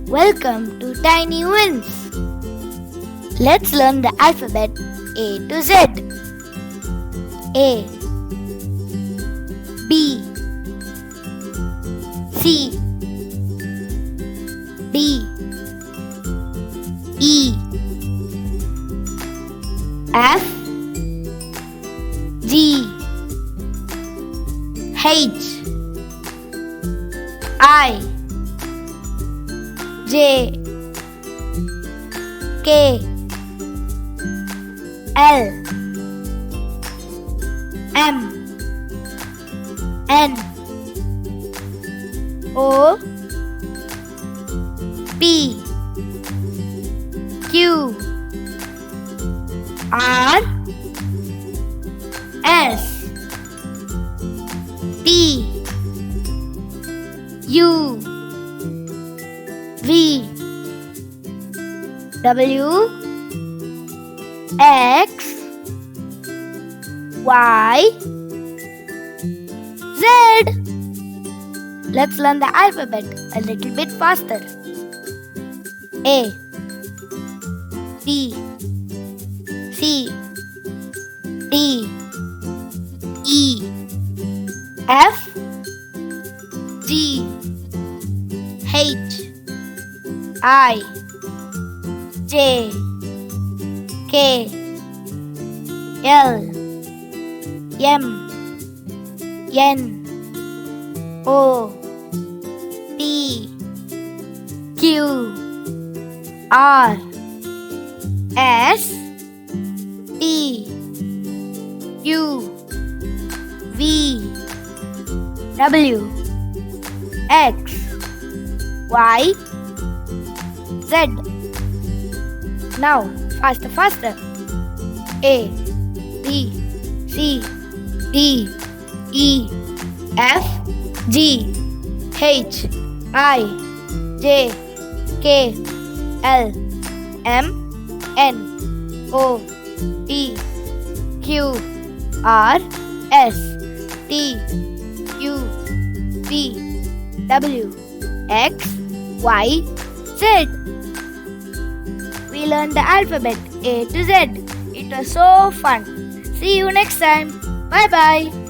Welcome to Tiny Wins. Let's learn the alphabet A to Z. A, B, C, D, E, F, G, H, I, J, K, L, M, N, O, P, Q, R, S, T, U, V, W, X, Y, Z. Let's learn the alphabet a little bit faster. A, B, C, D, E, F, G, H, I, J, K, L, M, N, O, P, Q, R, S, T, U, V, W, X, Y, Z. Now, faster. A, B, C, D, E, F, G, H, I, J, K, L, M, N, O, P, Q, R, S, T, U, V, W, X, Y, Z. We learned the alphabet A to Z. It was so fun. See you next time. Bye bye.